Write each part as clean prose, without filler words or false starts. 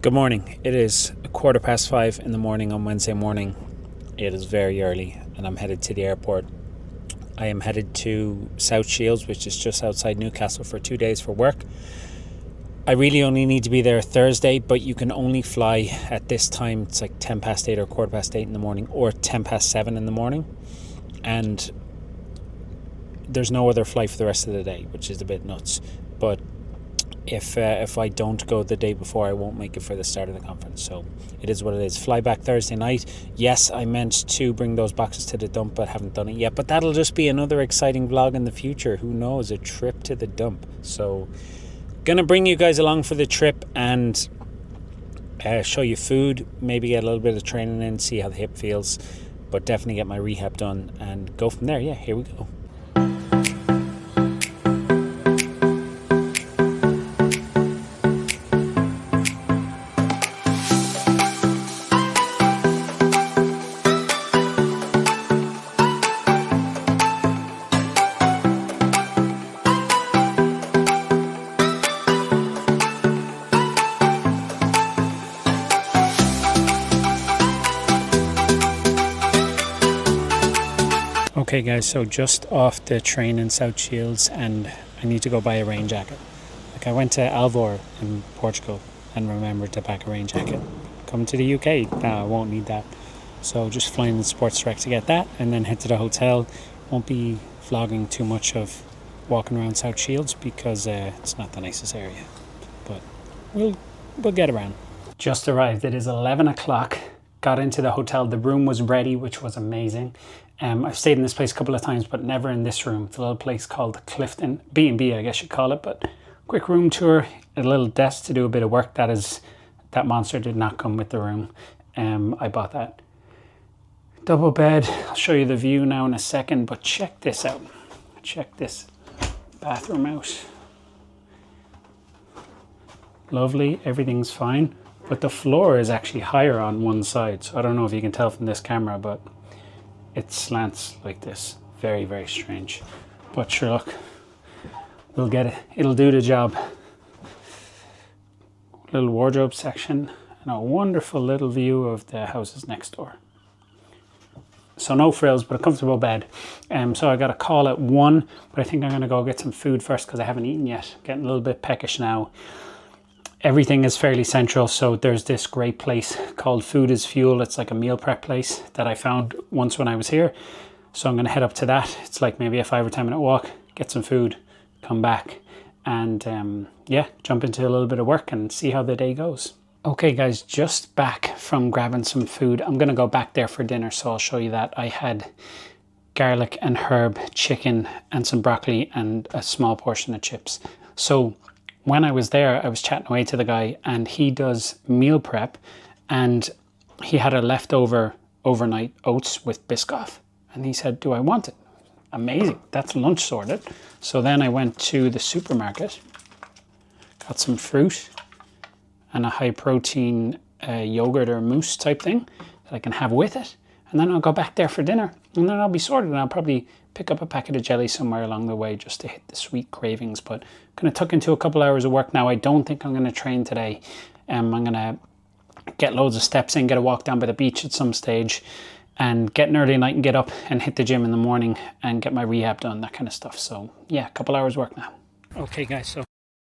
Good morning. It is 5:15 in the morning on Wednesday morning. It is very early and I'm headed to the airport. I am headed to South Shields, which is just outside Newcastle, for 2 days for work. I really only need to be there Thursday, but you can only fly at this time. It's like 10 past 8 or 8:15 in the morning, or 10 past 7 in the morning. And there's no other flight for the rest of the day, which is a bit nuts. But if I don't go the day before, I won't make it for the start of the conference. So it is what it is. Fly back Thursday night. Yes, I meant to bring those boxes to the dump, but haven't done it yet. But that'll just be another exciting vlog in the future. Who knows? A trip to the dump. So gonna bring you guys along for the trip and show you food, maybe get a little bit of training in, see how the hip feels, but definitely get my rehab done and go from there. Yeah, here we go. Okay guys, so just off the train in South Shields and I need to go buy a rain jacket. Like, I went to Alvor in Portugal and remembered to pack a rain jacket. Come to the UK, I won't need that. So just flying in Sports Direct to get that and then head to the hotel. Won't be vlogging too much of walking around South Shields because it's not the nicest area. But we'll get around. Just arrived, it is 11 o'clock. Got into the hotel, the room was ready, which was amazing. I've stayed in this place a couple of times, but never in this room. It's a little place called Clifton, B&B I guess you'd call it, but quick room tour, a little desk to do a bit of work. That monster did not come with the room. I bought that. Double bed, I'll show you the view now in a second, but check this out. Check this bathroom out. Lovely, everything's fine, but the floor is actually higher on one side. So I don't know if you can tell from this camera, but it slants like this. Very, very strange. But sure, look, we'll get it. It'll do the job. Little wardrobe section and a wonderful little view of the houses next door. So no frills, but a comfortable bed. So I got a call at 1, but I think I'm gonna go get some food first because I haven't eaten yet. Getting a little bit peckish now. Everything is fairly central, so there's this great place called Food is Fuel. It's like a meal prep place that I found once when I was here. So I'm going to head up to that. It's like maybe a 5 or 10 minute walk, get some food, come back and yeah, jump into a little bit of work and see how the day goes. Okay guys, just back from grabbing some food. I'm going to go back there for dinner, so I'll show you that. I had garlic and herb chicken and some broccoli and a small portion of chips. So when I was there, I was chatting away to the guy and he does meal prep and he had a leftover overnight oats with Biscoff. And he said, do I want it? Amazing, that's lunch sorted. So then I went to the supermarket, got some fruit and a high protein yogurt or mousse type thing that I can have with it. And then I'll go back there for dinner and then I'll be sorted and I'll probably pick up a packet of jelly somewhere along the way just to hit the sweet cravings. But I'm going to tuck into a couple hours of work now. I don't think I'm going to train today. I'm going to get loads of steps in, get a walk down by the beach at some stage and get an early night and get up and hit the gym in the morning and get my rehab done, that kind of stuff. So yeah, a couple hours work now. Okay guys, so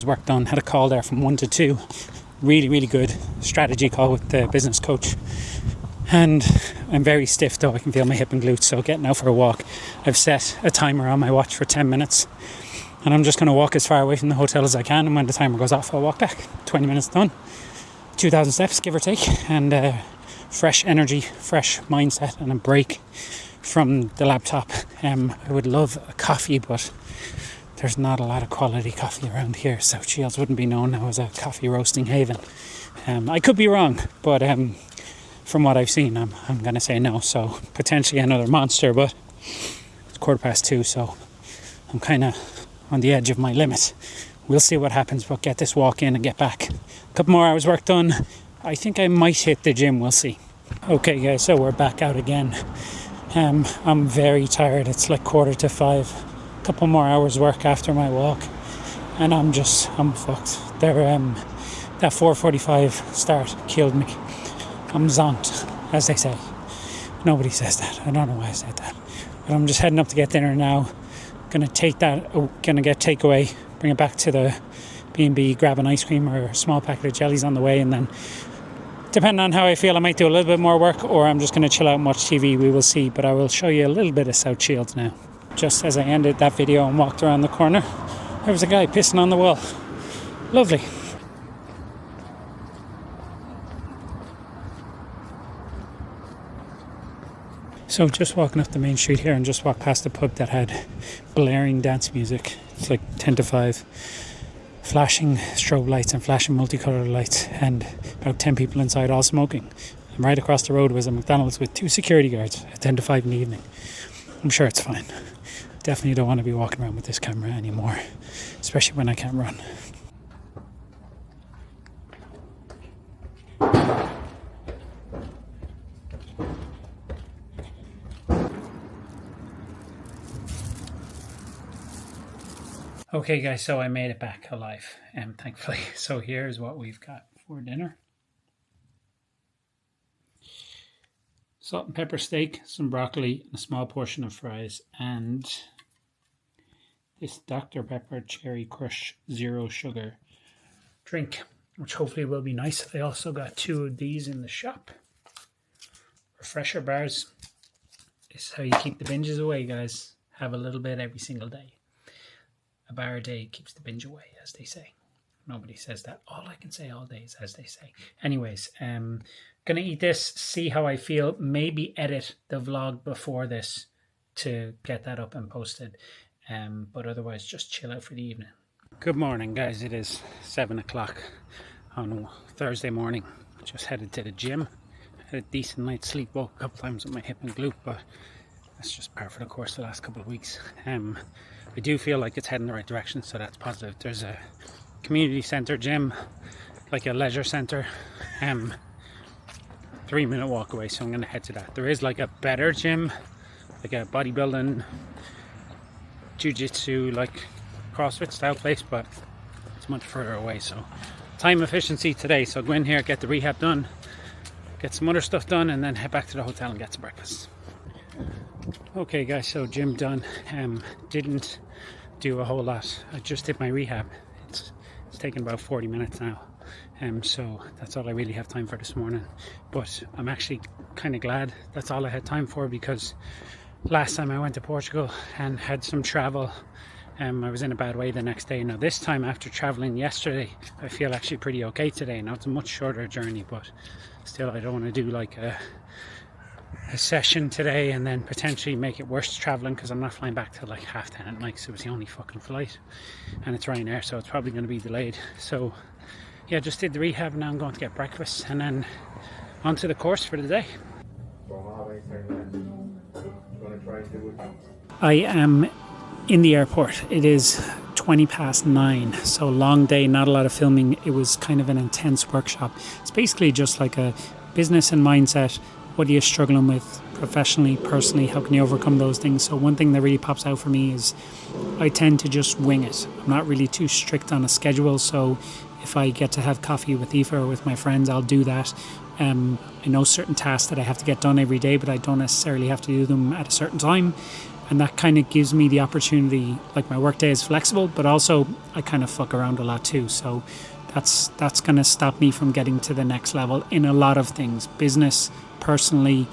work done. Had a call there from 1 to 2. Really, really good strategy call with the business coach. And I'm very stiff though, I can feel my hip and glutes, so getting out for a walk. I've set a timer on my watch for 10 minutes and I'm just going to walk as far away from the hotel as I can, and when the timer goes off I'll walk back. 20 minutes done, 2,000 steps give or take, and fresh energy, fresh mindset and a break from the laptop. I would love a coffee, but there's not a lot of quality coffee around here. South Shields wouldn't be known now as a coffee roasting haven. I could be wrong, but from what I've seen, I'm going to say no. So potentially another monster, but it's 2:15, so I'm kind of on the edge of my limit. We'll see what happens, but get this walk in and get back. A couple more hours work done. I think I might hit the gym, we'll see. Okay guys, so we're back out again. I'm very tired. It's like 5:15. A couple more hours work after my walk and I'm fucked. They're That 4:45 start killed me. I'm zonked, as they say. Nobody says that. I don't know why I said that. But I'm just heading up to get dinner now. Gonna get takeaway, bring it back to the B&B, grab an ice cream or a small packet of jellies on the way, and then depending on how I feel, I might do a little bit more work, or I'm just going to chill out and watch TV. We will see, but I will show you a little bit of South Shields now. Just as I ended that video and walked around the corner, there was a guy pissing on the wall. Lovely. So just walking up the main street here and just walked past a pub that had blaring dance music. It's like 10 to 5. Flashing strobe lights and flashing multicolored lights, and about 10 people inside all smoking. And right across the road was a McDonald's with 2 security guards at 10 to 5 in the evening. I'm sure it's fine. Definitely don't want to be walking around with this camera anymore, especially when I can't run. Okay guys, so I made it back alive, thankfully. So here's what we've got for dinner. Salt and pepper steak, some broccoli, a small portion of fries, and this Dr. Pepper Cherry Crush Zero Sugar drink, which hopefully will be nice. I also got 2 of these in the shop. Refresher bars. This is how you keep the binges away, guys. Have a little bit every single day. A bar a day keeps the binge away, as they say. Nobody says that. All I can say all day is as they say. Anyways, gonna eat this, see how I feel. Maybe edit the vlog before this to get that up and posted. But otherwise, just chill out for the evening. Good morning, guys. It is 7 o'clock on Thursday morning. Just headed to the gym. Had a decent night's sleep. Woke a couple times with my hip and glute, but that's just par for the course the last couple of weeks. I do feel like it's heading the right direction, so that's positive. There's a community centre gym, like a leisure centre, 3-minute walk away, so I'm going to head to that. There is like a better gym, like a bodybuilding, jiu-jitsu, like CrossFit style place, but it's much further away, so time efficiency today. So go in here, get the rehab done, get some other stuff done, and then head back to the hotel and get some breakfast. Okay guys, so gym done. Didn't do a whole lot. I just did my rehab. It's taken about 40 minutes now. So that's all I really have time for this morning. But I'm actually kind of glad that's all I had time for, because last time I went to Portugal and had some travel, I was in a bad way the next day. Now this time, after traveling yesterday, I feel actually pretty okay today. Now it's a much shorter journey, but still I don't want to do like a session today and then potentially make it worse traveling, because I'm not flying back till like 10:30 at night, so it was the only fucking flight, and it's Ryanair, so it's probably going to be delayed. So yeah, just did the rehab, and now I'm going to get breakfast and then onto the course for the day. I am in the airport. It is 9:20, so long day, not a lot of filming. It was kind of an intense workshop. It's basically just like a business and mindset. What are you struggling with professionally, personally? How can you overcome those things? So one thing that really pops out for me is I tend to just wing it. I'm not really too strict on a schedule. So if I get to have coffee with Aoife or with my friends, I'll do that. I know certain tasks that I have to get done every day, but I don't necessarily have to do them at a certain time. And that kind of gives me the opportunity, like my work day is flexible, but also I kind of fuck around a lot too. So that's going to stop me from getting to the next level in a lot of things. Business, personally,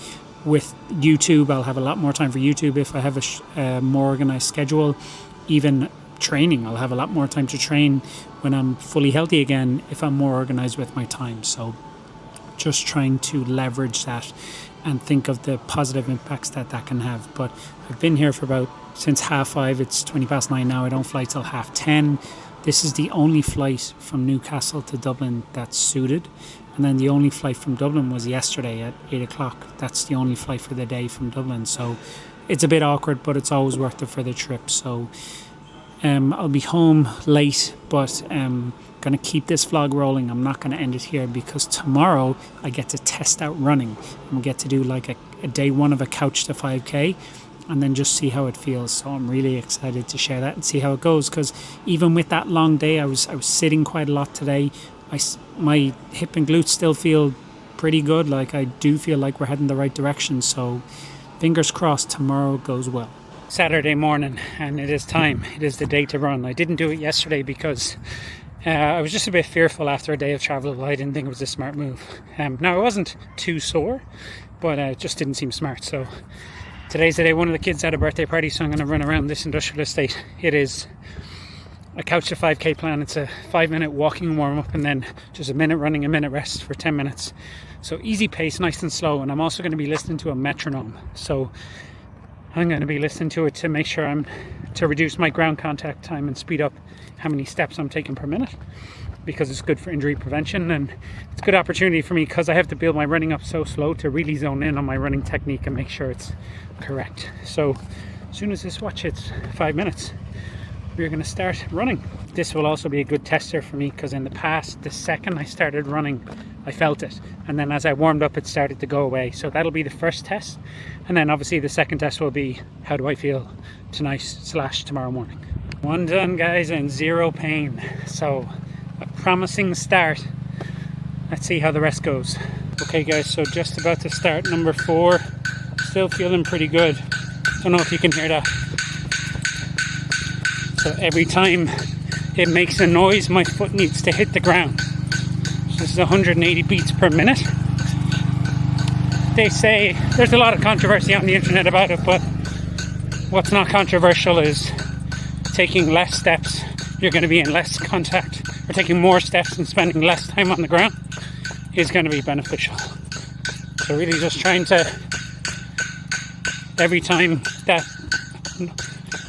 with YouTube, I'll have a lot more time for YouTube if I have a more organized schedule. Even training, I'll have a lot more time to train when I'm fully healthy again if I'm more organized with my time. So just trying to leverage that and think of the positive impacts that can have. But I've been here for since 5:30. It's 9:20 now. I don't fly till 10:30. This is the only flight from Newcastle to Dublin that's suited. And then the only flight from Dublin was yesterday at 8 o'clock. That's the only flight for the day from Dublin. So it's a bit awkward, but it's always worth it for the trip. So I'll be home late, but going to keep this vlog rolling. I'm not going to end it here, because tomorrow I get to test out running. And we get to do like a day one of a couch to 5K. And then just see how it feels. So I'm really excited to share that and see how it goes, because even with that long day, I was sitting quite a lot today. my hip and glutes still feel pretty good. Like, I do feel like we're heading the right direction, so fingers crossed tomorrow goes well. Saturday morning, and it is time. It is the day to run. I didn't do it yesterday because I was just a bit fearful after a day of travel. I didn't think it was a smart move. Now, I wasn't too sore, but it just didn't seem smart. So today's the day. One of the kids had a birthday party, so I'm going to run around this industrial estate. It is a couch to 5k plan. It's a 5-minute walking warm-up and then just a minute running, a minute rest for 10 minutes. So easy pace, nice and slow. And I'm also going to be listening to a metronome. So I'm going to be listening to it to make sure to reduce my ground contact time and speed up how many steps I'm taking per minute, because it's good for injury prevention, and it's a good opportunity for me because I have to build my running up so slow to really zone in on my running technique and make sure it's correct. So as soon as this watch hits 5 minutes, we're going to start running. This will also be a good tester for me because in the past, the second I started running, I felt it, and then as I warmed up, it started to go away. So that'll be the first test, and then obviously the second test will be how do I feel tonight/tomorrow morning. One done, guys, and 0 pain. So a promising start. Let's see how the rest goes. Okay guys, so just about to start number 4. Still feeling pretty good. Don't know if you can hear that. So every time it makes a noise, my foot needs to hit the ground. This is 180 beats per minute. They say there's a lot of controversy on the internet about it, but what's not controversial is taking less steps, you're going to be in less contact, or taking more steps and spending less time on the ground is going to be beneficial. So really just trying to, every time that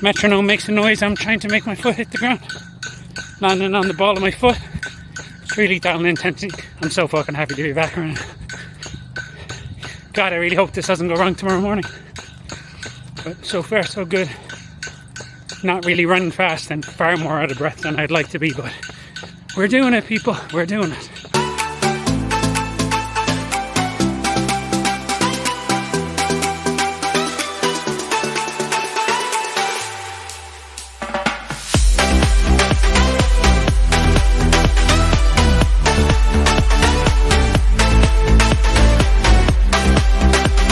metronome makes a noise, I'm trying to make my foot hit the ground, landing on the ball of my foot. It's really dialing intensity. I'm so fucking happy to be back around. God, I really hope this doesn't go wrong tomorrow morning. But so far so good. Not really running fast and far more out of breath than I'd like to be, but we're doing it, people. We're doing it.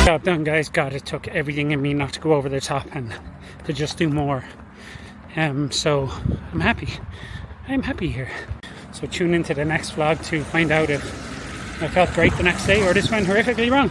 Job done, guys. God, it took everything in me not to go over the top and to just do more. So I'm happy. I'm happy here. So tune into the next vlog to find out if I felt great the next day or this went horrifically wrong.